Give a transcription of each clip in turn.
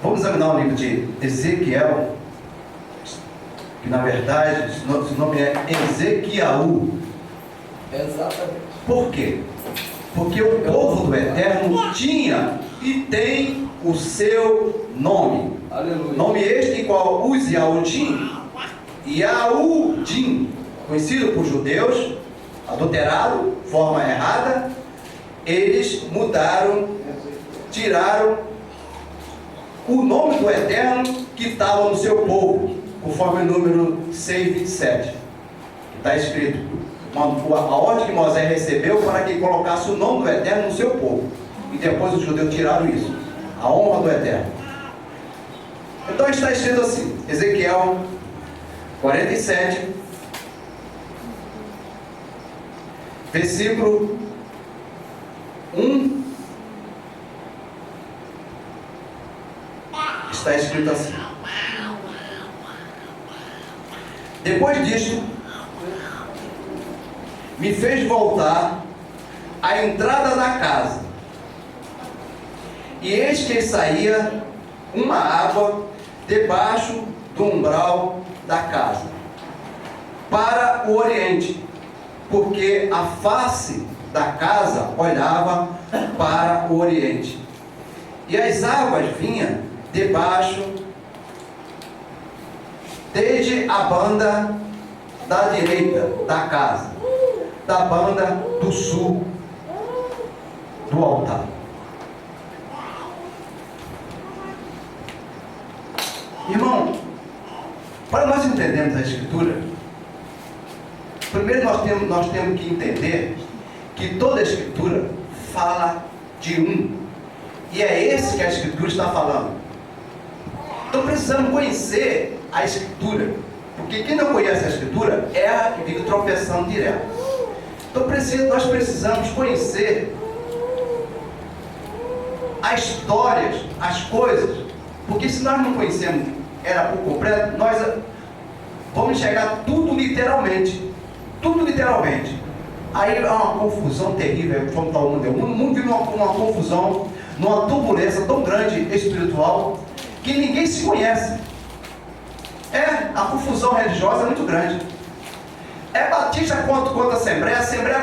Vamos examinar o livro de Ezequiel, que na verdade o nome é Ezequiel. Exatamente. Por quê? Porque o povo do Eterno tinha e tem o seu nome. Aleluia. Nome este em qual os Yahudim, conhecido por judeus, adulterado, forma errada, eles mudaram, tiraram o nome do Eterno que estava no seu povo, conforme o número 6:27. Está escrito, a ordem que Moisés recebeu para que colocasse o nome do Eterno no seu povo. E depois os judeus tiraram isso, a honra do Eterno. Então está escrito assim, Ezequiel 47, versículo 1, está escrito assim: depois disto, me fez voltar à entrada da casa, e eis que saía uma água debaixo do umbral da casa, para o oriente, porque a face da casa olhava para o oriente, e as águas vinham debaixo, desde a banda da direita da casa, da banda do sul do altar. Irmão, para nós entendermos a Escritura, primeiro nós temos que entender que toda a Escritura fala de um, e é esse que a Escritura está falando. Então precisamos conhecer a Escritura, porque quem não conhece a Escritura erra e vive tropeçando direto. Então nós precisamos conhecer as histórias, as coisas, porque se nós não conhecemos ela por completo, nós vamos enxergar tudo literalmente. Tudo literalmente. Aí há uma confusão terrível, como está o mundo. O mundo vive uma confusão, numa turbulência tão grande espiritual, que ninguém se conhece. A confusão religiosa é muito grande. É batista contra Assembleia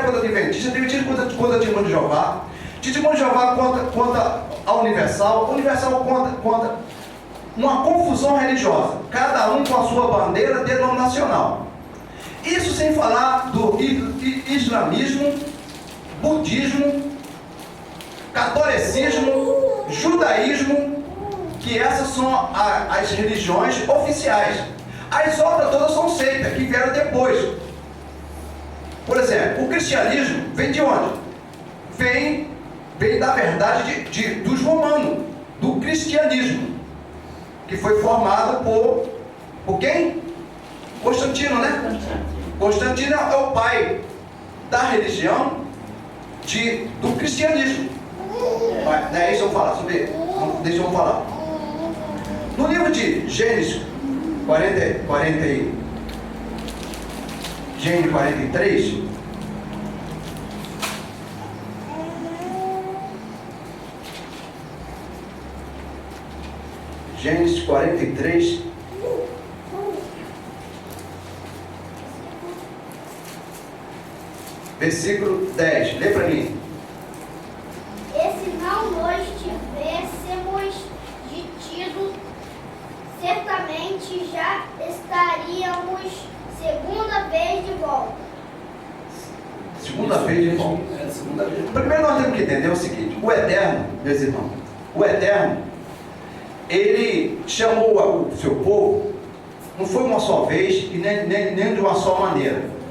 contra Adventista, Adventista contra Testemunho de Jeová, Testemunho de Jeová contra a Universal contra uma confusão religiosa, cada um com a sua bandeira denominacional. Isso sem falar do islamismo, budismo, catolicismo, judaísmo, que essas são as religiões oficiais. As outras todas são seitas, que vieram depois. Por exemplo, o cristianismo vem de onde? Vem da verdade dos romanos, do cristianismo, que foi formado por quem? Constantino, né? Constantino é o pai da religião do cristianismo. Deixa eu falar sobre ele. Deixa eu falar. No livro de Gênesis 43, Gênesis 43, versículo 10, lê para mim. E se não nos tivéssemos detido, certamente já estaríamos segunda vez de volta. Segunda vez de volta. Primeiro nós temos que entender o seguinte: o Eterno, meus irmãos, o Eterno, ele chamou o seu povo, não foi uma só vez e nem de uma só maneira.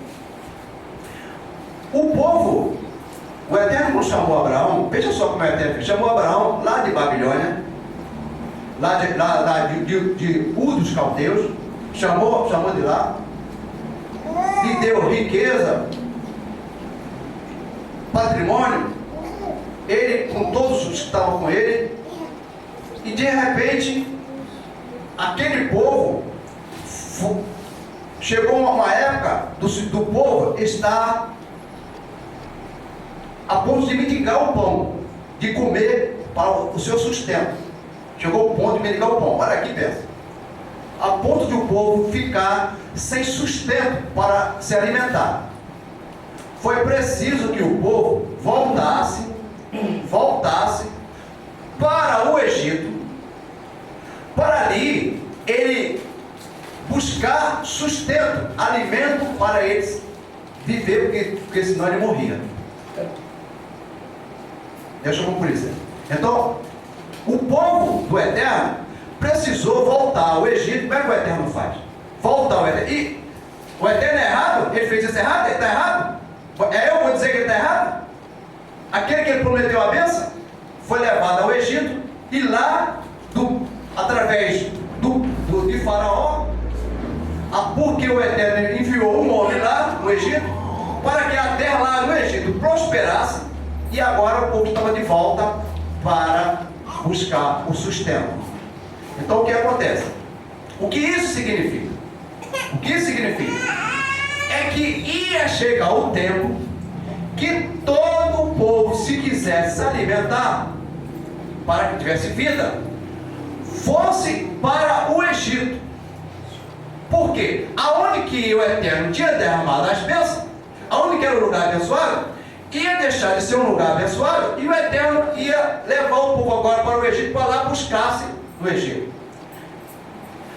O povo, o Eterno não chamou Abraão, veja só como é o Eterno, chamou Abraão lá de Babilônia, lá de Ur dos Caldeus, chamou de lá, lhe deu riqueza, patrimônio, ele com todos os que estavam com ele, e de repente, aquele povo, chegou uma época do povo estar a ponto de mendigar o pão, de comer para o seu sustento. Chegou o ponto de mendigar o pão. Olha aqui, pensa. A ponto de o povo ficar sem sustento para se alimentar. Foi preciso que o povo voltasse para o Egito, para ali ele buscar sustento, alimento para eles viver, porque senão ele morria. Deixa eu por isso. Então, o povo do Eterno precisou voltar ao Egito. Como é que o Eterno faz? Voltar ao Eterno. E o Eterno é errado? Ele fez isso errado? Ele está errado? É eu vou dizer que ele está errado? Aquele que ele prometeu a bênção foi levado ao Egito e lá, através de Faraó, porque o Eterno enviou um homem lá no Egito, para que a terra lá no Egito prosperasse, e agora o povo estava de volta para buscar o sustento. Então o que acontece? O que isso significa? O que isso significa? É que ia chegar o tempo que todo o povo, se quisesse se alimentar, para que tivesse vida, fosse para o Egito. Por quê? Aonde que o Eterno tinha derramado as bênçãos, aonde que era o lugar abençoado, ia deixar de ser um lugar abençoado, e o Eterno ia levar o povo agora para o Egito, para lá buscar-se no Egito.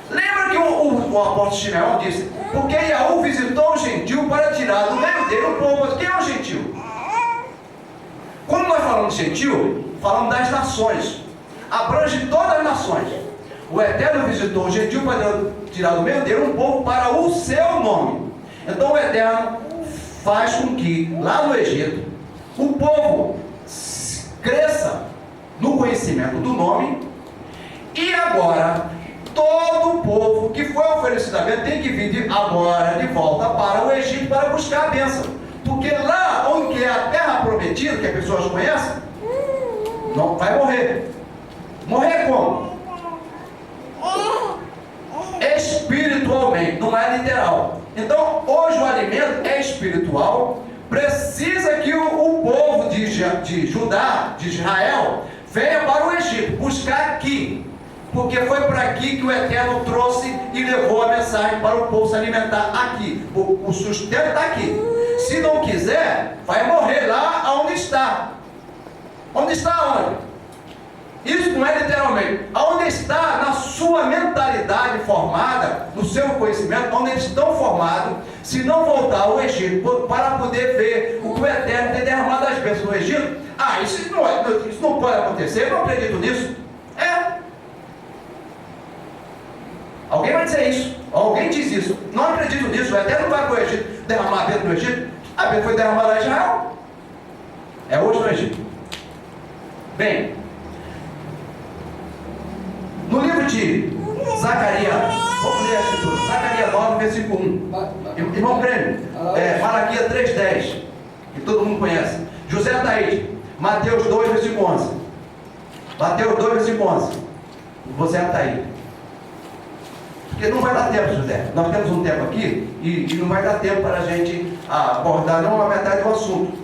Lembra que o apóstolo Simeão disse: porque Yahu visitou o gentil para tirar do meio dele o povo. Quem é o gentil? Quando nós falamos de gentil, falamos das nações, abrange todas as nações. O Eterno visitou o gentil para tirar do meio dele um povo para o seu nome. Então o Eterno faz com que lá no Egito o povo cresça no conhecimento do nome, e agora todo o povo que foi oferecido a bênção tem que vir agora de volta para o Egito para buscar a bênção, porque lá onde é a terra prometida, que as pessoas conhecem, não vai morrer. Morrer como? Espiritualmente, não é literal. Então hoje o alimento é espiritual. Precisa que o povo de Judá, de Israel, venha para o Egito, buscar aqui, porque foi para aqui que o Eterno trouxe e levou a mensagem para o povo se alimentar aqui. O sustento está aqui. Se não quiser, vai morrer lá onde está. Onde está onde? Isso não é literalmente. Onde está na sua mentalidade formada, no seu conhecimento, onde eles estão formados, se não voltar ao Egito para poder ver o que o Eterno tem derramado as bênçãos no Egito. Isso não pode acontecer, eu não acredito nisso. Alguém vai dizer isso, alguém diz isso, não acredito nisso, o Eterno vai para o Egito derramar a bênção no Egito. A bênção foi derramada lá em Israel, é hoje no Egito. Bem, no livro de Zacarias, vamos ler a escritura, Zacarias 9, versículo 1, irmão Grêmio, Malaquias 3,10, que todo mundo conhece, José Ataíde, Mateus 2, versículo 11, Mateus 2, versículo 11, você Ataíde. Porque não vai dar tempo, José. Nós temos um tempo aqui e não vai dar tempo para a gente abordar não a metade do assunto.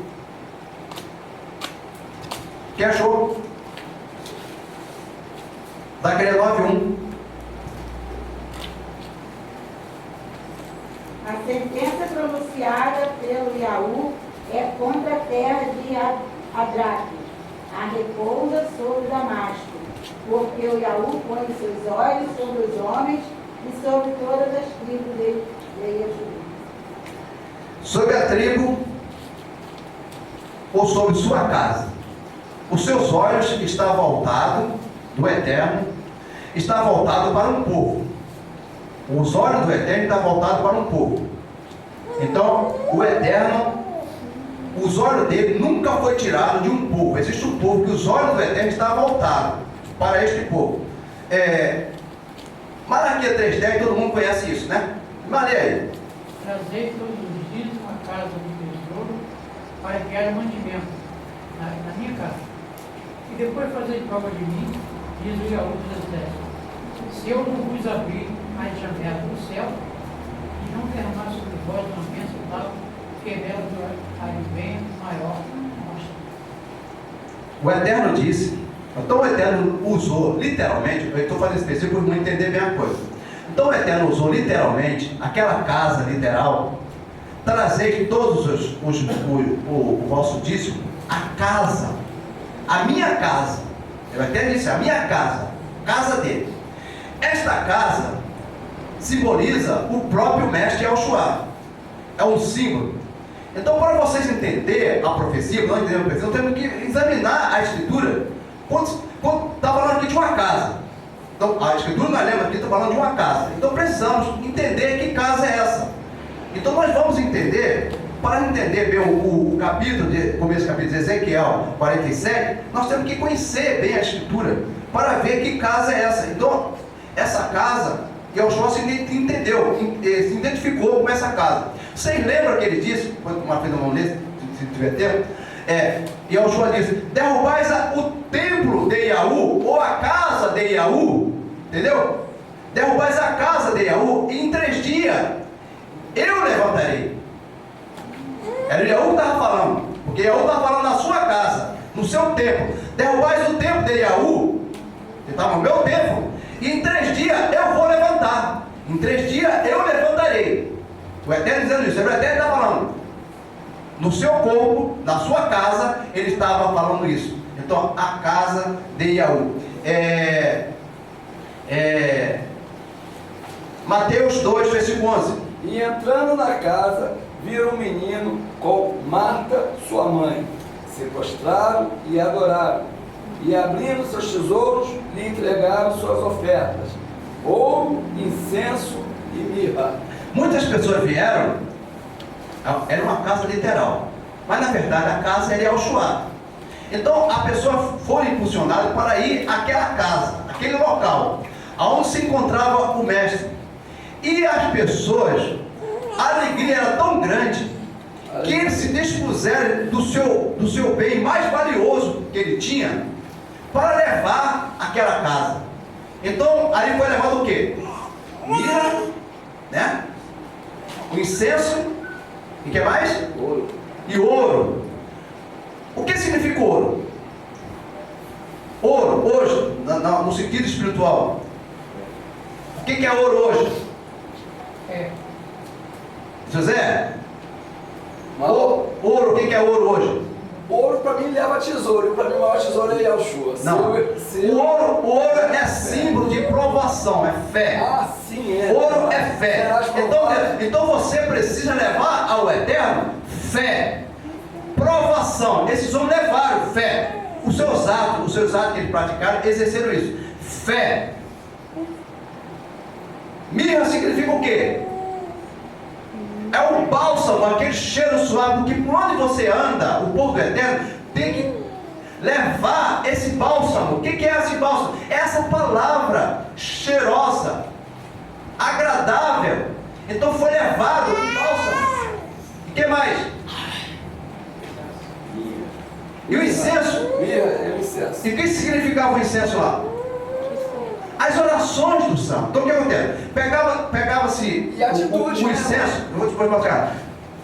Quem achou? Zacarias 9:1. A sentença pronunciada pelo Yahu é contra a terra de Adraque, a repousa sobre Damasco, porque o Yahu põe os seus olhos sobre os homens e sobre todas as tribos de Judá. Sobre a tribo ou sobre sua casa, os seus olhos estão voltados do Eterno, está voltado para um povo. Os olhos do Eterno estão voltados para um povo. Então o Eterno, os olhos dele nunca foi tirado de um povo. Existe um povo que os olhos do Eterno estão voltados para este povo. Malaquias 3,10, todo mundo conhece isso, né? Mas lê aí. Trazei todos os dias uma casa do tesouro para que haja mantimento na minha casa. E depois fazer prova de mim, diz o Yahu dos Exércitos. Se eu não vos abrir as janelas do céu e não derramar sobre vós uma bênção tal, que nela advém maior mostra. O Eterno disse Então o Eterno usou literalmente, eu estou fazendo específico para não entender bem a coisa. Então o Eterno usou literalmente aquela casa literal, trazer todos o vosso dízimo, a casa, a minha casa. Eu até disse, a minha casa, casa dele. Esta casa simboliza o próprio mestre Yahushua. É um símbolo. Então, para vocês entenderem a profecia, nós entendemos a profecia, nós temos que examinar a escritura. Quando está falando aqui de uma casa. Então, a escritura não lembra aqui, está falando de uma casa. Então, precisamos entender que casa é essa. Então, nós vamos entender, para entender bem o capítulo, começo do capítulo de Ezequiel 47, nós temos que conhecer bem a escritura, para ver que casa é essa. Então, essa casa, Yahushua se entendeu, se identificou com essa casa. Vocês lembram que ele disse, uma vez não ler, se tiver tempo, Yahushua disse: derrubais o templo de Yahu, ou a casa de Yahu, entendeu? Derrubais a casa de Yahu, e em 3 dias eu levantarei. Era o Yahu que estava falando, porque Yahu estava falando na sua casa, no seu templo. Derrubais o templo de Yahu, que estava no meu templo, e em 3 dias eu vou levantar. Em 3 dias eu levantarei. O Eterno dizendo isso, o Eterno está falando no seu corpo, na sua casa, ele estava falando isso. Então, a casa de Yahu. Mateus 2, versículo 11. E entrando na casa, viram um menino com Marta, sua mãe. Se prostraram e adoraram. E abrindo seus tesouros, lhe entregaram suas ofertas: ouro, incenso e mirra. Muitas pessoas vieram, era uma casa literal, mas na verdade a casa era Yahushua. Então a pessoa foi impulsionada para ir àquela casa, aquele local, aonde se encontrava o mestre. E as pessoas, a alegria era tão grande, que eles se dispuseram do seu bem mais valioso que ele tinha, para levar aquela casa. Então ali foi levado o quê? Mirra, né? O incenso, e o que mais? Ouro. E ouro. O que significa ouro? Ouro, hoje, no sentido espiritual. O que é ouro hoje? José? Ouro, o que é ouro hoje? Ouro para mim leva tesouro, e para mim o maior tesouro é Yahushua. Não, o ouro é símbolo de provação, é fé. Ah, sim, é. Ouro é fé. Então você precisa levar ao Eterno fé, provação. Esses homens levaram fé. Os seus atos que eles praticaram, exerceram isso. Fé. Mirra significa o quê? É um bálsamo, aquele cheiro suave, porque por onde você anda, o povo do Eterno tem que levar esse bálsamo. O que é esse bálsamo? É essa palavra cheirosa, agradável. Então foi levado o bálsamo. E o que mais? E o incenso? É o incenso. E o que significava o incenso lá? As orações do santo. Então o que acontece? Pegava-se E atitude, o incenso. Eu vou depois mostrar.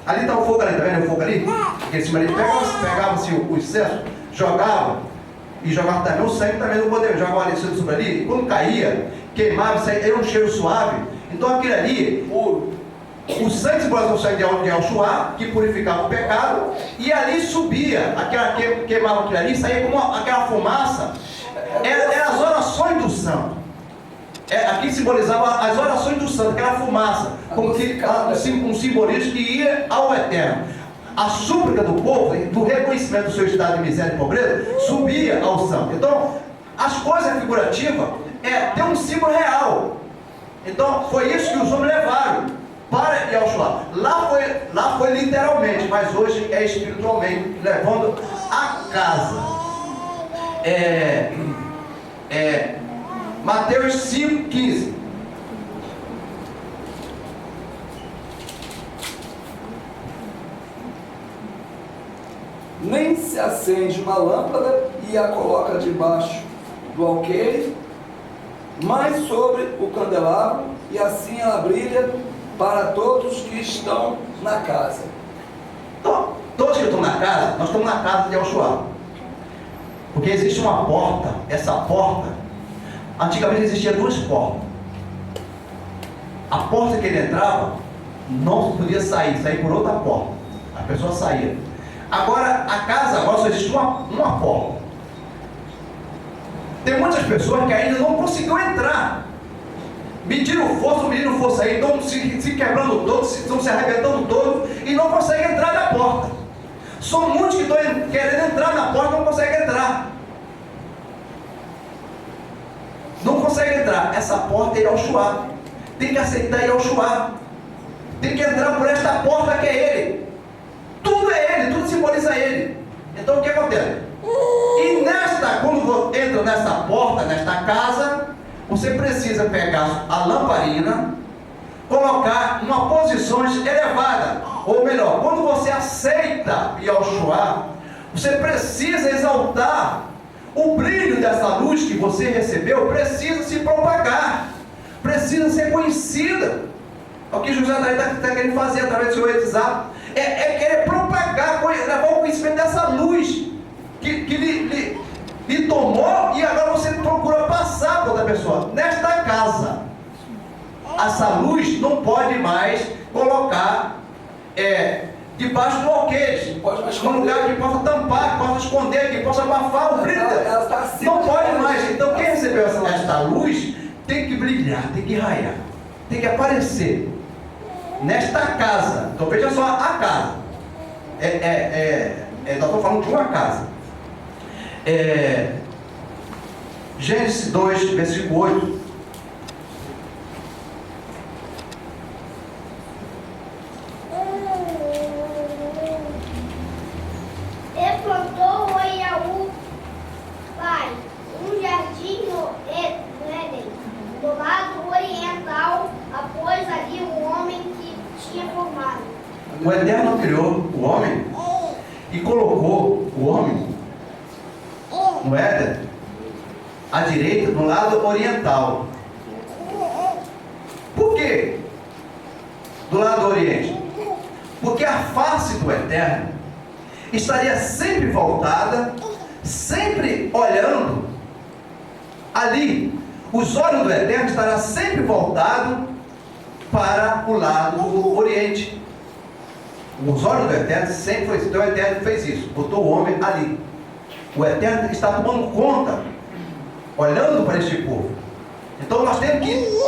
Ali está o fogo ali, tá vendo o fogo ali? Aquele cima ali. Pegava-se o incenso, jogava, e jogava também o sangue também no poder. Jogava ali sobre ali, e quando caía, queimava, era um cheiro suave. Então aquilo ali, o sangue simbolizava o sangue de Yahushua, que purificava o pecado, e ali subia, queimava aquilo ali, saía como aquela fumaça. Eram as orações do santo. Aqui simbolizava as orações do santo, aquela fumaça, como que um simbolismo que ia ao Eterno. A súplica do povo, do reconhecimento do seu estado de miséria e pobreza, subia ao santo. Então, as coisas figurativas tem um símbolo real. Então, foi isso que os homens levaram para Yahushua. Lá foi literalmente, mas hoje é espiritualmente, levando a casa. Mateus 5,15. Nem se acende uma lâmpada e a coloca debaixo do alqueire, mas sobre o candelabro, e assim ela brilha para todos que estão na casa. Então, todos que estão na casa, nós estamos na casa de Yahushua. Porque existe uma porta, essa porta, antigamente existia duas portas. A porta que ele entrava, não podia sair por outra porta. A pessoa saía. Agora, a casa agora só existe uma porta. Tem muitas pessoas que ainda não conseguiram entrar. Mediram força, mediram força aí, estão se quebrando todos, estão se arrebentando todos e não conseguem entrar na porta. São muitos que estão querendo entrar na porta e não conseguem entrar. Não conseguem entrar. Essa porta é Yahushua. Tem que aceitar Yahushua. Tem que entrar por esta porta que é Ele. Tudo é Ele, tudo simboliza Ele. Então o que acontece? E quando entra nesta porta, nesta casa, você precisa pegar a lamparina, colocar em uma posição elevada. Ou melhor, quando você aceita Yahushua, você precisa exaltar o brilho dessa luz que você recebeu, precisa se propagar, precisa ser conhecida. É o que José Daí está querendo fazer através do seu WhatsApp. É querer propagar, levar o conhecimento dessa luz que lhe tomou, e agora você procura passar para outra pessoa. Nesta casa, essa luz não pode mais colocar debaixo do alqueire, num lugar que possa tampar, que possa esconder, que possa abafar o brilho. Não pode mais. Então quem recebeu esta luz tem que brilhar, tem que raiar, tem que aparecer nesta casa. Então veja só a casa. Nós estamos falando de uma casa. Gênesis 2, versículo 8. E plantou o Yahu, pai, um jardim no Éden, do lado oriental, após ali o homem que tinha formado. O Eterno criou o homem e colocou o homem no Éden, à direita, no lado oriental. Por quê? Do lado oriente? Porque a face do Eterno estaria sempre voltada, sempre olhando ali. Os olhos do Eterno estarão sempre voltados para o lado do oriente. Os olhos do Eterno sempre foi isso. Então o Eterno fez isso, botou o homem ali. O Eterno está tomando conta, olhando para este povo. Então nós temos que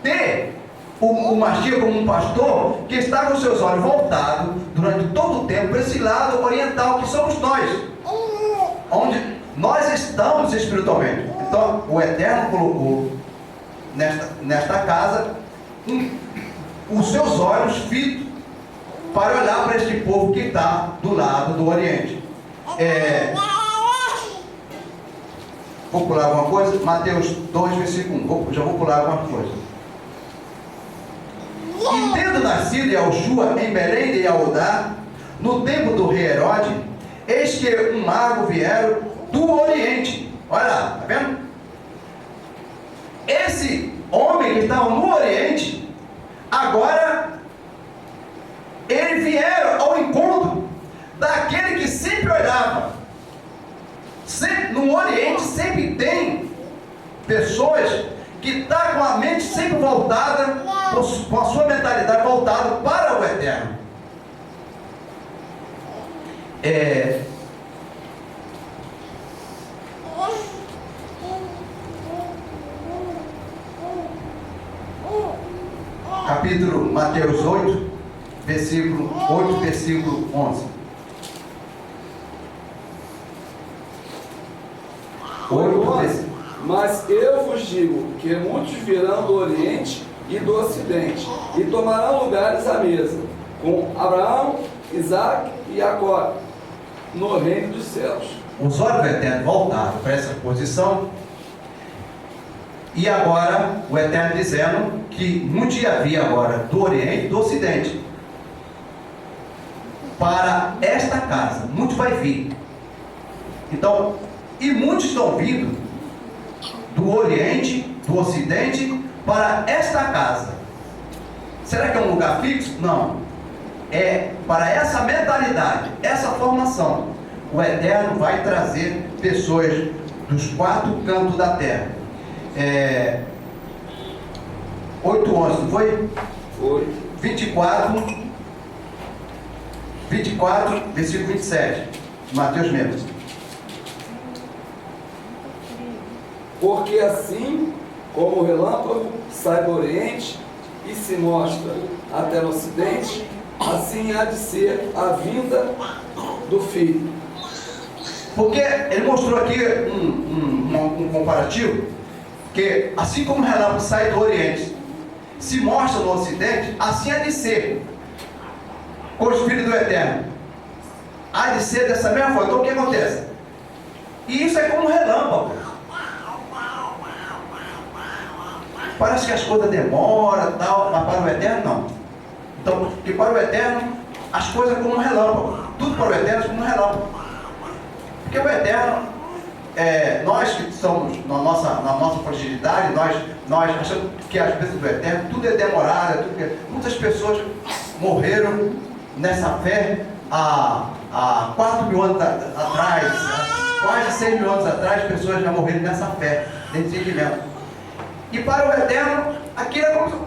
ter o Mashiach como um pastor que está com seus olhos voltados durante todo o tempo para esse lado oriental que somos nós, onde nós estamos espiritualmente. Então o Eterno colocou nesta casa os seus olhos fitos para olhar para este povo que está do lado do oriente. Vou pular alguma coisa? Mateus 2, versículo 1. Já vou pular alguma coisa. E tendo nascido Yahushua em Belém de Yahudá, no tempo do rei Herodes, eis que um mago vieram do oriente. Olha lá, está vendo? Esse homem que estava no oriente, agora eles vieram ao encontro daquele que sempre olhava. No Oriente sempre tem pessoas que estão com a mente sempre voltada, com a sua mentalidade voltada para o Eterno. Capítulo Mateus 8, versículo 8, versículo 11. 8, mas eu vos digo que muitos virão do Oriente e do Ocidente, e tomarão lugares à mesa, com Abraão, Isaac e Jacó, no reino dos céus. Os olhos do Eterno voltaram para essa posição, e agora o Eterno dizendo que muitos havia agora do Oriente e do Ocidente, para esta casa, muitos vai vir. Então, e muitos estão vindo do Oriente, do Ocidente, para esta casa. Será que é um lugar fixo? Não. É para essa mentalidade, essa formação. O Eterno vai trazer pessoas dos 4 cantos da terra. 8:11, não foi? Foi. 24, versículo 27. Mateus mesmo. Porque assim como o relâmpago sai do Oriente e se mostra até no Ocidente, assim há de ser a vinda do Filho. Porque ele mostrou aqui um comparativo, que assim como o relâmpago sai do Oriente, se mostra no Ocidente, assim há de ser com o Espírito do Eterno. Há de ser dessa mesma forma. Então o que acontece? E isso é como um relâmpago. Parece que as coisas demoram, tal, mas para o Eterno não. Então, porque para o Eterno, as coisas é como um relâmpago. Tudo para o Eterno é como um relâmpago. Porque o Eterno, nós que somos na nossa fragilidade, nós achamos que às vezes do Eterno tudo é demorado, muitas pessoas morreram nessa fé há 4.000 anos atrás, quase 6.000 anos atrás, pessoas já morreram nessa fé, nesse entendimento. E para o Eterno, aquilo é como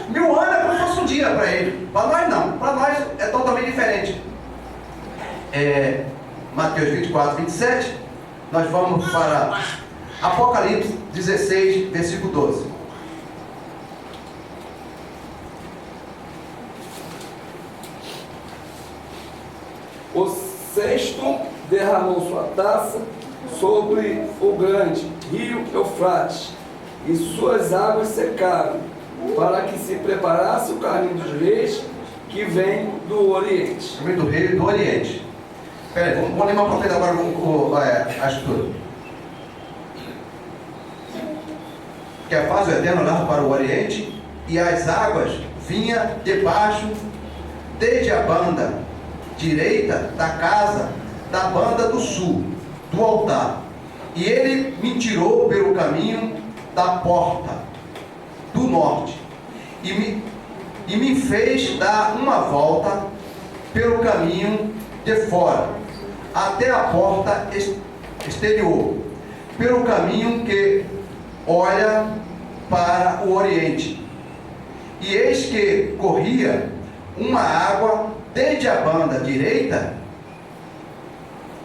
1000 anos é como se fosse um dia para ele. Para nós não, para nós é totalmente diferente. Mateus 24, 27, nós vamos para Apocalipse 16, versículo 12. O sexto derramou sua taça sobre o grande rio Eufrates, e suas águas secaram, para que se preparasse o caminho dos reis que vem do Oriente. Caminho do rei do Oriente. Peraí, vamos ler uma vez agora a estrutura. Que a fase do Eterno olhava para o Oriente, e as águas vinham debaixo, desde a banda direita da casa, da banda do sul, do altar. E ele me tirou pelo caminho da porta do norte, e me fez dar uma volta pelo caminho de fora, até a porta exterior, pelo caminho que olha para o oriente. E eis que corria uma água desde a banda direita,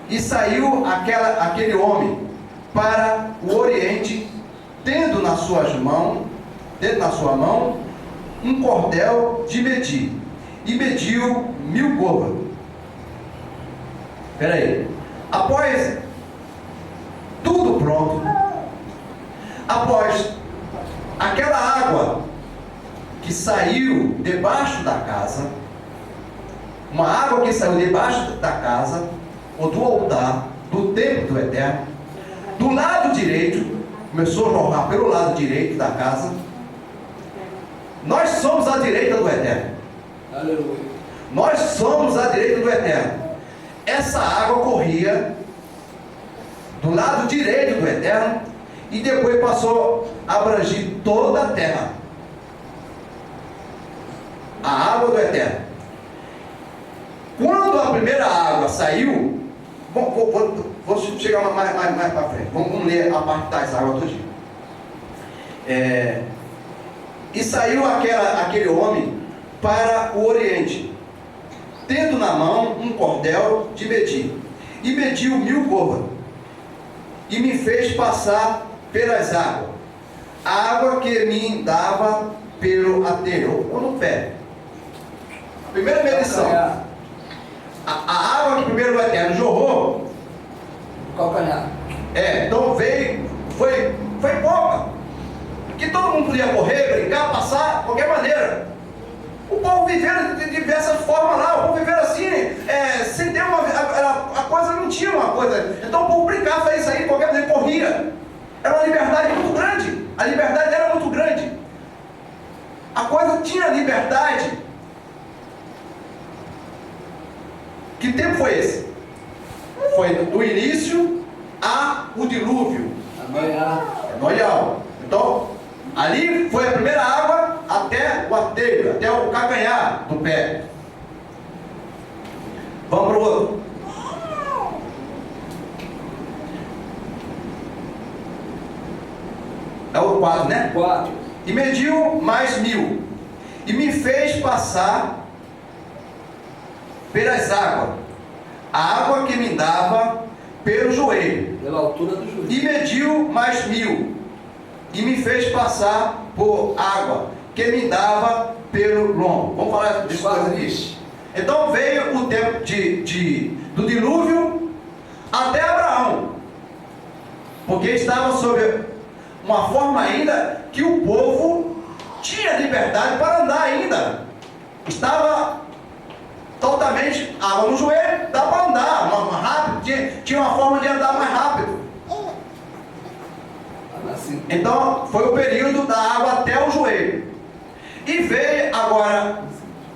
e saiu aquele homem para o oriente, tendo na sua mão um cordel de medir, e mediu 1000 côvados. Espera aí. Após tudo pronto, após aquela água que saiu debaixo da casa, uma água que saiu debaixo da casa, ou do altar, do templo do Eterno, do lado direito, começou a jorrar pelo lado direito da casa. Nós somos a direita do Eterno. Aleluia. Nós somos a direita do Eterno. Essa água corria do lado direito do Eterno, e depois passou a abranger toda a terra. A água do Eterno. Quando a primeira água saiu, vou chegar mais para frente. Vamos ler a parte das águas do dia. E saiu aquele homem para o oriente, tendo na mão um cordel de medir, e mediu 1000 côvados, e me fez passar pelas águas, a água que me dava pelo anterior, ou no pé. Primeira medição, a água que primeiro o Eterno jorrou, Calcanhar. então veio, foi pouca, que todo mundo podia correr, brincar, passar, de qualquer maneira. O povo viveu de diversas formas lá, o povo viveu assim, sem ter a coisa não tinha uma coisa. Então o povo brincava, fazia isso aí, de qualquer maneira, corria. Era uma liberdade muito grande, a liberdade era muito grande. A coisa tinha liberdade. Que tempo foi esse? Foi do início ao dilúvio. Noial. Então, ali foi a primeira água até o artelho, até o calcanhar do pé. Vamos para o outro. É o 4, né? 4. E mediu mais 1000, e me fez passar pelas águas, a água que me dava pelo joelho. Pela altura do joelho. E mediu mais 1000, e me fez passar por água que me dava pelo lombo. Vamos falar disso ali. Então veio o tempo do dilúvio até Abraão, porque estava sob uma forma ainda que o povo tinha liberdade para andar ainda. Estava totalmente água no joelho, dá para andar mais rápido, tinha uma forma de andar mais rápido. Então foi o período da água até o joelho. E veio agora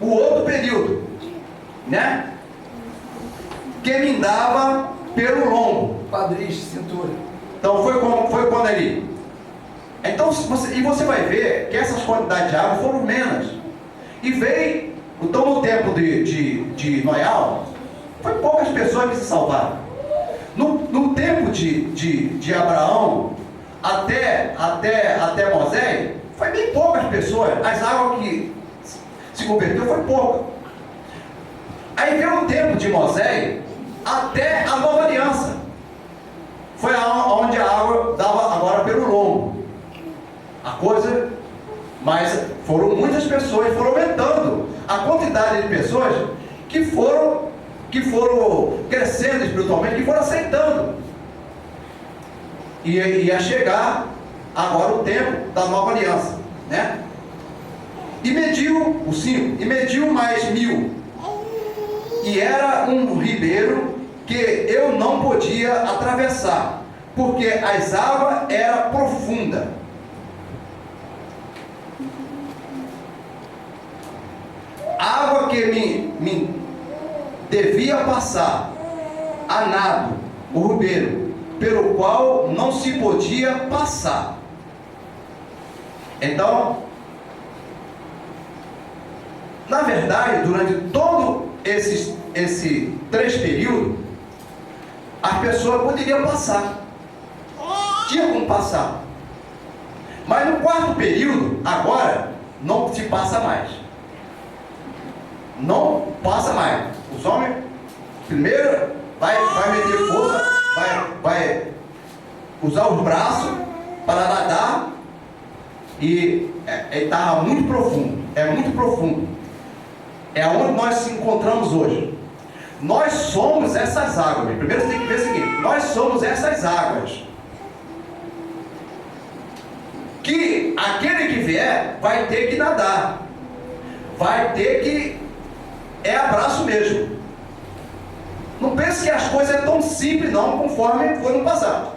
o outro período, né? Que me dava pelo lombo. Quadris, cintura. Então foi quando ali. Então você vai ver que essas quantidades de água foram menos. E veio, então no tempo de Noé, foi poucas pessoas que se salvaram. No tempo de Abraão até Moisés, foi bem poucas pessoas. As águas que se converteu foi pouca. Aí veio o tempo de Moisés até a nova aliança. Foi onde a água dava agora pelo lombo. A coisa, mas foram muitas pessoas, foram aumentando a quantidade de pessoas que foram crescendo espiritualmente, que foram aceitando. E ia chegar agora o tempo da nova aliança, né? E mediu o 5, e mediu mais 1000, e era um ribeiro que eu não podia atravessar, porque as águas eram profundas. Água que me devia passar a nado, o ribeiro, pelo qual não se podia passar. Então, na verdade, durante todo esses 3 períodos, as pessoas poderiam passar, tinha como passar. Mas no 4º período, agora, não se passa mais. Não passa mais. Os homens, primeiro, vai meter força, vai usar os braços para nadar, e estava muito profundo, é muito profundo. É onde nós nos encontramos hoje. Nós somos essas águas. Primeiro você tem que ver o seguinte: nós somos essas águas. Que aquele que vier vai ter que nadar, vai ter que abraço mesmo. Não pense que as coisas é tão simples não, conforme foi no passado.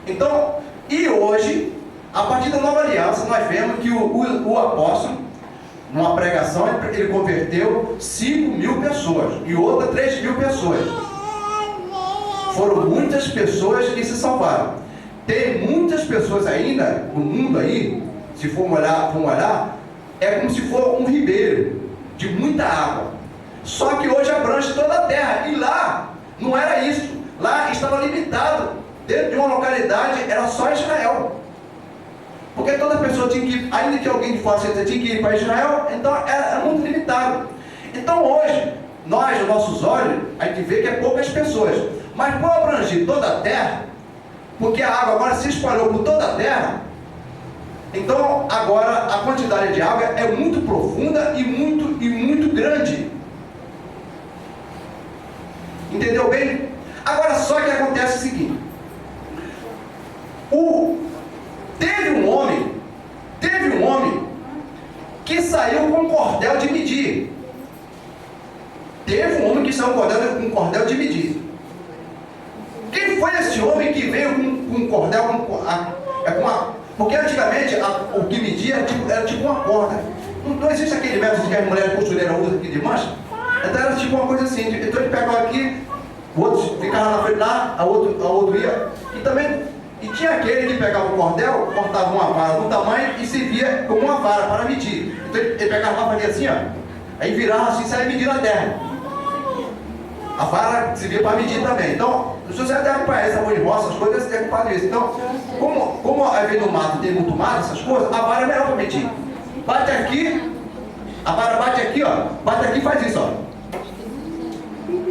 Então, e hoje, a partir da nova aliança, nós vemos que o apóstolo, numa pregação, ele converteu 5.000 pessoas e outra 3.000 pessoas. Foram muitas pessoas que se salvaram. Tem muitas pessoas ainda no mundo aí, se formos olhar, é como se for um ribeiro de muita água. Só que hoje abrange toda a terra. E lá não era isso. Lá estava limitado. Dentro de uma localidade era só Israel. Porque toda pessoa tinha que ir, ainda que alguém de fora tinha que ir para Israel, então era muito limitado. Então hoje, nós, os nossos olhos, a gente vê que é poucas pessoas. Mas por abranger toda a terra, porque a água agora se espalhou por toda a terra, então agora a quantidade de água é muito profunda e muito grande. Entendeu bem? Agora só que acontece o seguinte: teve um homem que saiu com um cordel de medir. Teve um homem que saiu com um cordel de medir. Quem foi esse homem que veio com um cordel? Porque antigamente o que media era tipo uma corda. Não existe aquele método que as mulheres costureiras usam aqui de mancha? Então era tipo uma coisa assim. Então ele pegava aqui, o outro ficava na frente lá, a outro ia. E tinha aquele que pegava o cordel, cortava uma vara do tamanho e servia como uma vara para medir. Então ele pegava lá, fazia assim, ó. Aí virava assim e saia medindo a terra. A vara servia para medir também. Então, José deve conhecer a roça, as coisas, deve ter culpado isso. Então, como ao invés do mato tem muito mato, essas coisas, a vara é melhor para medir. Bate aqui, a vara bate aqui, ó. Bate aqui e faz isso, ó.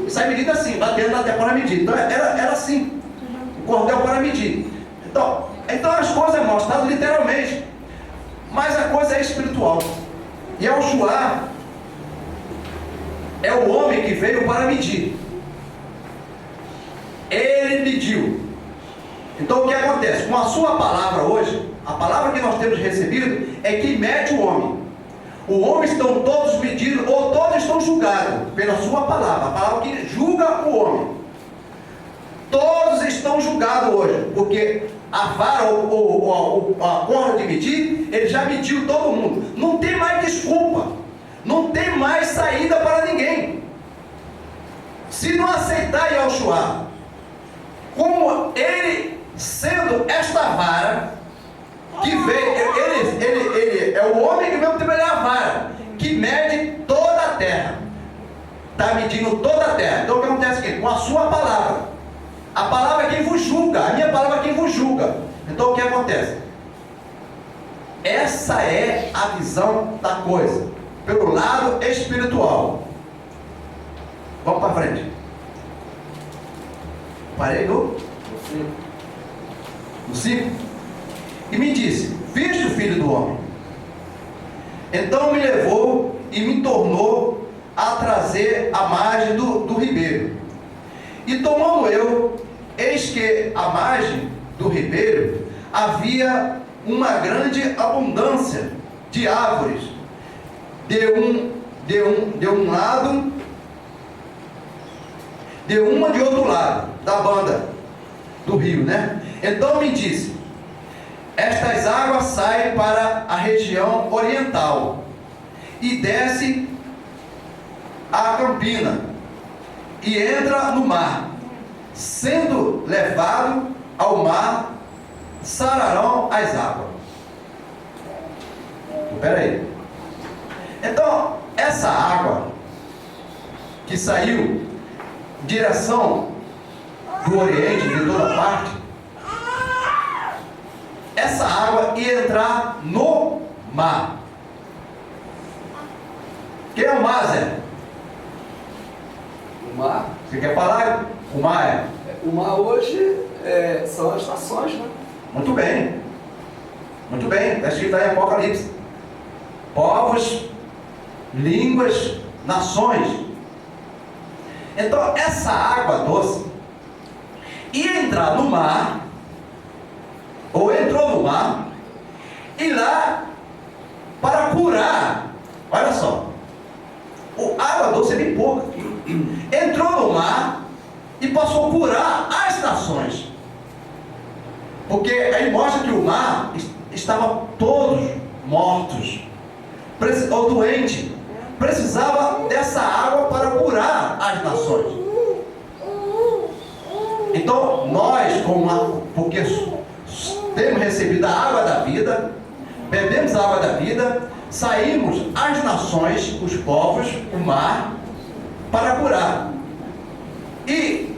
E sai medida assim, batendo até para medir. Então era assim, o cordel para medir. Então as coisas é mostrado literalmente, mas a coisa é espiritual. E Yoshua é o homem que veio para medir. Ele mediu. Então o que acontece? Com a sua palavra hoje, a palavra que nós temos recebido é que mede o homem. O homem estão todos medidos, ou todos estão julgados pela sua palavra, a palavra que julga o homem. Todos estão julgados hoje, porque a vara ou a corda de medir, ele já mediu todo mundo. Não tem mais desculpa, não tem mais saída para ninguém. Se não aceitar Yoshua, como ele sendo esta vara, que veio, ele é o homem que mesmo tem a vara, que mede toda a terra, está medindo toda a terra. Então o que acontece aqui? Com a sua palavra, a palavra é quem vos julga, a minha palavra é quem vos julga. Então o que acontece? Essa é a visão da coisa, pelo lado espiritual. Vamos para frente. Parei no 5. E me disse: viste o filho do homem? Então me levou e me tornou a trazer a margem do ribeiro. E tomando eu, eis que à margem do ribeiro havia uma grande abundância de árvores, de um lado, de uma de outro lado da banda do rio, né? Então me disse: estas águas saem para a região oriental e desce a campina e entra no mar. Sendo levado ao mar, sararão as águas. Espera aí. Então, essa água que saiu em direção do Oriente, de toda parte, essa água ia entrar no mar. Quem é o mar, Zé? O mar? Você quer falar? O mar é? O mar hoje são as nações, né? Muito bem. Muito bem. Está escrito aí em Apocalipse. Povos, línguas, nações. Então, essa água doce ia entrar no mar, ou entrou no mar, e lá, para curar, olha só, a água doce é bem pouca, entrou no mar e passou a curar as nações, porque aí mostra que o mar estava todos mortos, ou doentes, precisava dessa água para curar as nações. Então nós, porque temos recebido a água da vida, bebemos a água da vida, saímos às nações, os povos, o mar, para curar. E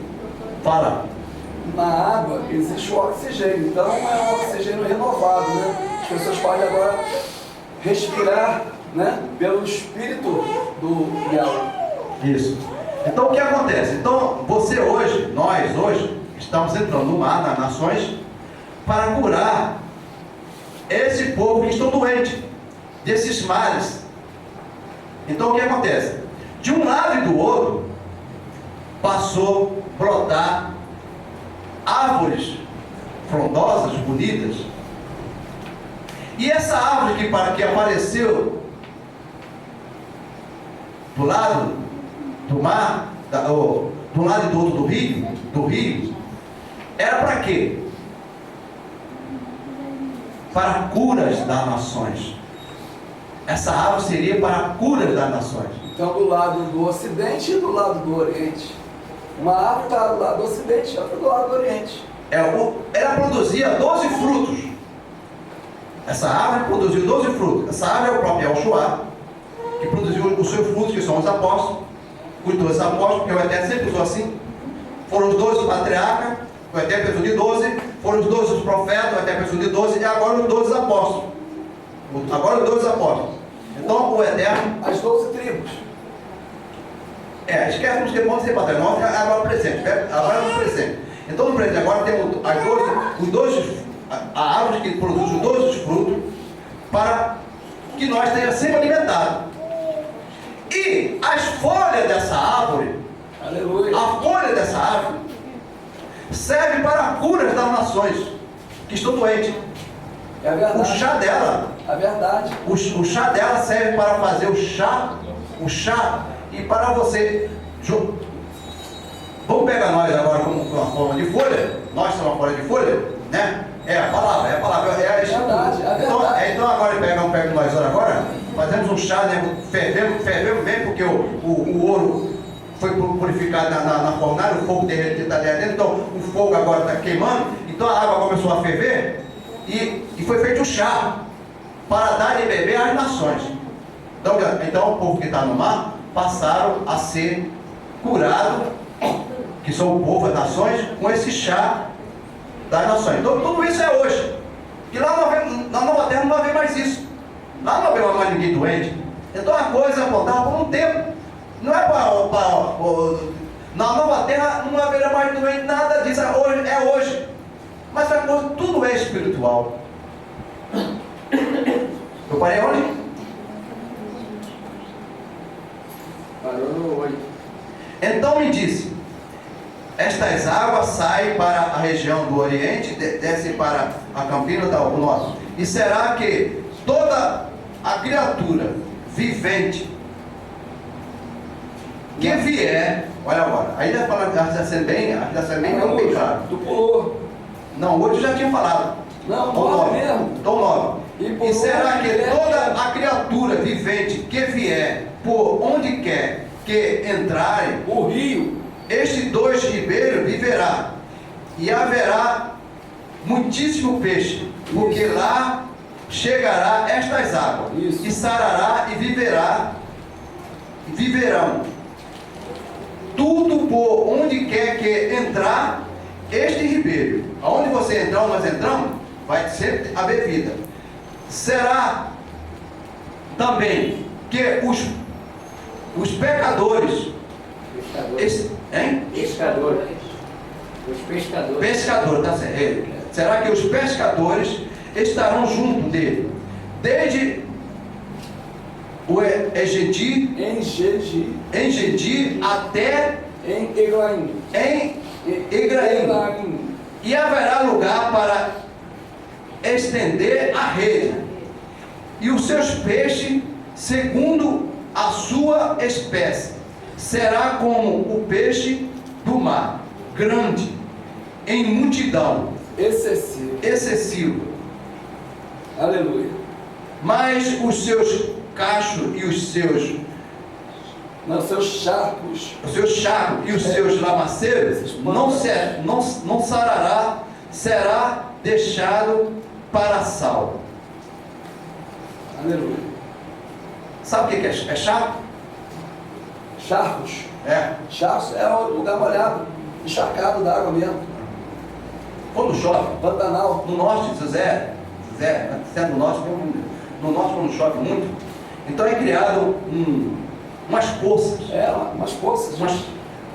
fala. Na água existe o oxigênio, então é um oxigênio renovado, né? As pessoas podem agora respirar, né? Pelo espírito do Yahweh. Isso. Então o que acontece? Então você hoje, nós hoje, estamos entrando no mar, nas nações, para curar esse povo que estão doentes, desses males. Então o que acontece? De um lado e do outro, passou a brotar árvores frondosas, bonitas. E essa árvore que apareceu do lado do mar, do lado e do outro do rio, era para quê? Para curas das nações. Essa árvore seria para curas das nações. Então, do lado do ocidente e do lado do oriente. Uma árvore está do lado do ocidente e outra do lado do oriente. Ela produzia 12 frutos. Essa árvore produziu 12 frutos. Essa árvore é o próprio Yoshua, que produziu os seus frutos, que são os apóstolos. Os 12 apóstolos, porque o Eterno sempre usou assim. foram os 12 patriarcas, o Eterno pensou de 12, foram os 12 os profetas, o Eterno pensou de 12, e agora os 12 apóstolos. Agora os 12 apóstolos. Então o Eterno... As 12 tribos. Esquece os que vão ser patriarcas, agora o presente, agora no presente. Então no presente agora temos os 12, a árvore que produz os 12 frutos, para que nós tenhamos sempre alimentado. E as folhas dessa árvore, Aleluia. a folha dessa árvore, serve para a cura das nações que estão doentes. É a verdade. O chá dela, A verdade. o chá dela serve para fazer o chá e para você. Vamos pegar nós agora como uma forma de folha, nós somos uma folha de folha, né? É a palavra, é a verdade. Então agora pega nós agora, fazemos um chá, né? Fervemos bem, porque o ouro foi purificado na fornalha, o fogo derretido está dentro, então o fogo agora está queimando, então a água começou a ferver e foi feito um chá para dar de beber às nações. Então o povo que está no mar passaram a ser curados, que são o povo, as nações, com esse chá das nações. Então tudo isso é hoje. E lá na Nova Terra não vai haver mais isso. Lá não vai haver mais ninguém doente. Então a coisa apontada por um tempo. Não é na Nova Terra não haverá mais doente, nada disso. É hoje. Mas tudo é espiritual. Eu parei onde? Parou no 8. Então me disse: estas águas saem para a região do Oriente, descem para a campina do Norte. E será que toda a criatura vivente que vier, olha agora, aí está sendo bem claro. Tu pulou. Não, hoje eu já tinha falado. Não, Tom 9 mesmo. Tom 9. E E será que pulou, toda a criatura vivente que vier por onde quer que entrarem, O rio. estes 2 ribeiros viverá, e haverá muitíssimo peixe, porque lá chegará estas águas, Isso. e sarará e viverão. Tudo por onde quer que entrar este ribeiro. Aonde você entrar, nós entramos, vai sempre haver vida. Será também que os pecadores, Pescadores. Os pescadores. pescadores, tá certo? Será que os pescadores estarão junto dele, desde o Engedi até Em Eglaim. em Egraim, e haverá lugar para estender a rede, e os seus peixes, segundo a sua espécie, será como o peixe do mar, grande, em multidão, excessivo. Aleluia. Mas os seus cachos e os seus charcos. e os seus lamaceiros não sarará, será deixado para sal. Aleluia. Sabe o que é charco? Charcos. Charcos é um lugar molhado, encharcado d'água mesmo. Quando chove, Pantanal. no norte, José, sendo no norte quando chove muito, então é criado umas poças. Umas poças.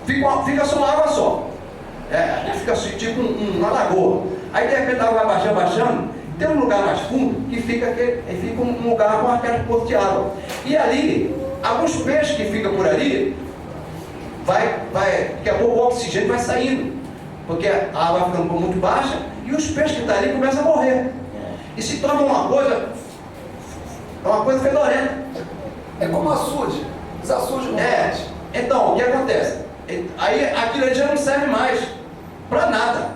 Fica só uma água só. Fica assim, tipo uma lagoa. Aí de repente a água vai baixando, tem um lugar mais fundo que fica um lugar com aquelas poças de água. E ali, alguns peixes que ficam por ali, daqui a pouco o oxigênio vai saindo, porque a água vai ficando muito baixa e os peixes que estão ali começam a morrer. E se torna uma coisa fedorenta. É como açude. Os açudes normais. Então, o que acontece? Aí aquilo ali já não serve mais para nada.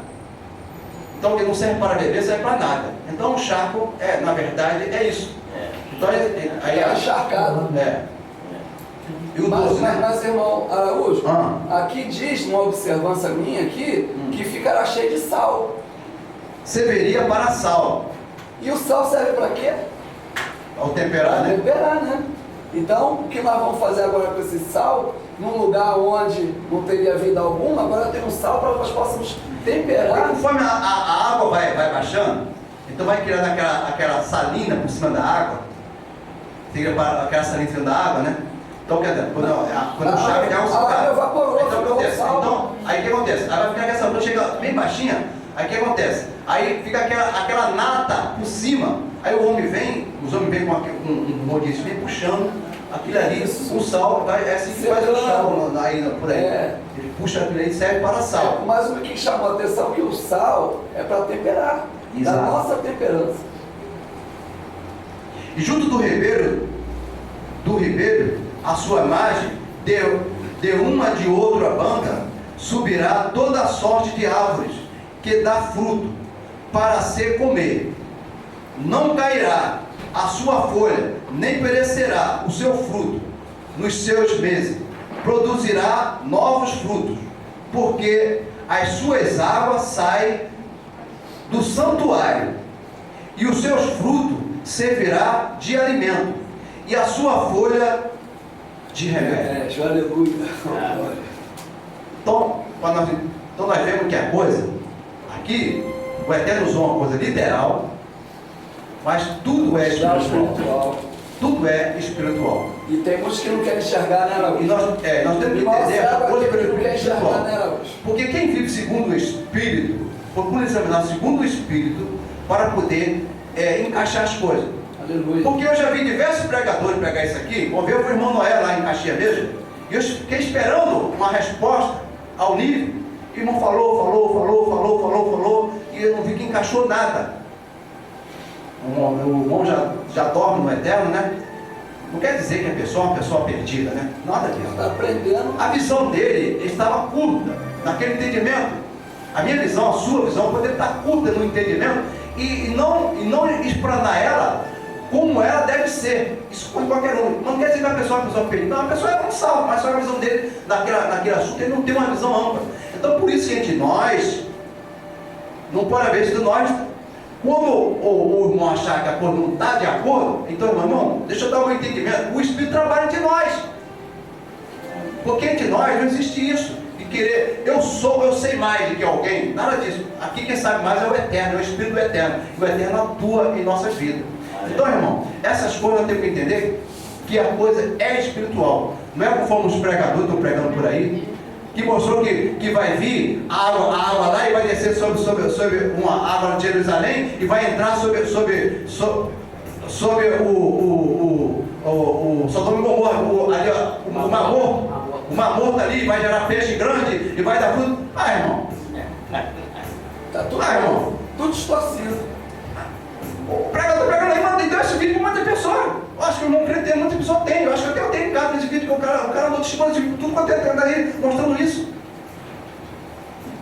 Então, o que não serve para beber, serve para nada. Então, o charco, na verdade, é isso. Então, aí É encharcado. E o 12, né? Mas, irmão Araújo, Ah. aqui diz, numa observância minha aqui, que ficará cheio de sal. Serviria para sal. E o sal serve para quê? Ao temperar, Para né? temperar, né? Então, o que nós vamos fazer agora com esse sal num lugar onde não teria vida alguma, agora tem um sal para nós possamos temperar. Conforme a água vai baixando, então vai criando aquela salina por cima da água. Fica aquela salina por cima da água, né? Então, quer dizer, quando chove, já é um a água evaporou, então, o que ficou acontece? sal. Então, aí o que acontece? Aí vai ficar essa planta, chega bem baixinha, aí o que acontece? Aí fica aquela nata por cima, aí os homens vêm com um rodízio, vem puxando aquilo ali, o sal, é assim que faz o sal aí, por aí. Ele puxa aquilo aí e serve para sal. Mas o que chamou a atenção é que o sal é para temperar, da Exato. nossa temperança. E junto do ribeiro, a sua margem, de uma de outra banda, subirá toda a sorte de árvores que dá fruto, para se comer. Não cairá a sua folha, nem perecerá o seu fruto nos seus meses. Produzirá novos frutos, porque as suas águas saem do santuário, e os seus frutos servirá de alimento, e a sua folha de remédio. Aleluia. Então nós vemos que a coisa, aqui, o Eterno usou uma coisa literal, mas tudo é espiritual. Tudo é espiritual. E tem muitos que não querem enxergar, né, Laúde? E nós temos que entender essa coisa espiritual. Né, Laúde? Porque quem vive segundo o Espírito, procura examinar segundo o Espírito, para poder encaixar as coisas. Aleluia. Porque eu já vi diversos pregadores pregar isso aqui. Uma vez eu fui o irmão Noé lá em Caxias mesmo, e eu fiquei esperando uma resposta ao nível. O irmão falou, e eu não vi que encaixou nada. O irmão já dorme no eterno, né? Não quer dizer que a pessoa é uma pessoa perdida, né? Nada disso. Está aprendendo. A visão dele estava curta naquele entendimento. A minha visão, a sua visão, pode estar curta no entendimento e não explanar ela como ela deve ser. Isso pode qualquer um. Não quer dizer que a pessoa é uma pessoa perdida. Não, a pessoa é um salvo, mas só a visão dele naquele assunto, ele não tem uma visão ampla. Então, por isso que entre nós, não pode haver de nós, quando o irmão achar que a coisa não está de acordo, então, meu irmão, deixa eu dar um entendimento. O Espírito trabalha entre nós. Porque entre nós não existe isso. De querer, eu sei mais do que alguém. Nada disso. Aqui quem sabe mais é o Eterno, é o Espírito do Eterno. E o Eterno atua em nossas vidas. Então, irmão, essas coisas nós temos que entender que a coisa é espiritual. Não é conforme os pregadores estão pregando por aí, que mostrou que vai vir a água lá e vai descer sobre uma água de Jerusalém e vai entrar sobre o Sodoma e Gomorra, o Mar Morto ali, vai gerar peixe grande e vai dar fruto. Irmão. Está tudo, irmão. Tudo distorcido. O pregador aí, manda, então esse vídeo para muita pessoa. Eu acho que o irmão crente tem, muita pessoa tem. Eu acho que até eu tenho em casa esse vídeo, que o cara andou testemunhando de tudo quanto é aí, mostrando isso.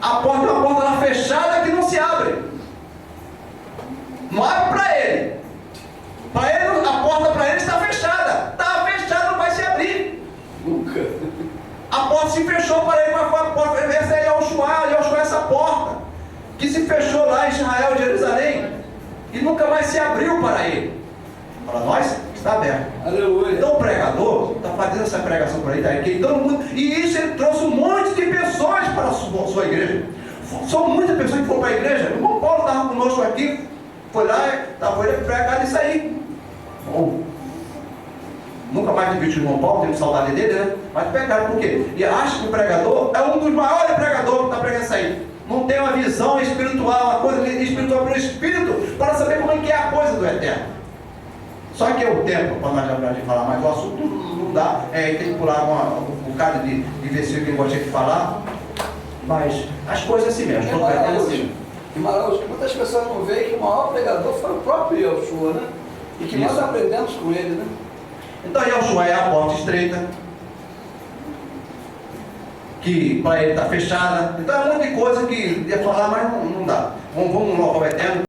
A porta é uma porta lá fechada que não se abre. Não abre para ele. Para ele, a porta para ele está fechada. Está fechada, não vai se abrir. Nunca. A porta se fechou para ele, mas a porta, essa é Yahushua é essa porta que se fechou lá em Israel, Jerusalém, e nunca mais se abriu para ele. Para nós, está aberto. Aleluia. Então o pregador está fazendo essa pregação por aí, está aqui, todo mundo, e isso ele trouxe um monte de pessoas para a sua igreja. São muitas pessoas que foram para a igreja. O irmão Paulo estava conosco aqui, foi lá, estava pregando isso aí. Bom, nunca mais vi o irmão Paulo, temos saudade dele, né? Mas pegaram por quê? E acho que o pregador é um dos maiores pregadores que está pregando isso aí. Não tem uma visão espiritual, uma coisa espiritual pelo Espírito, para saber como é que é a coisa do Eterno. Só que é o tempo para nós lembrar de falar, mas o assunto não dá, tem que pular um bocado de versículo que eu gostaria de falar, mas as coisas assim mesmo. E Maraújo, que muitas pessoas não veem que o maior pregador foi o próprio Yahushua, né? E que nós aprendemos com ele, né? Então Yahushua é a porta estreita, que para ele está fechada. Então é um monte de coisa que ia falar, mas não dá. Vamos logo ao Eterno.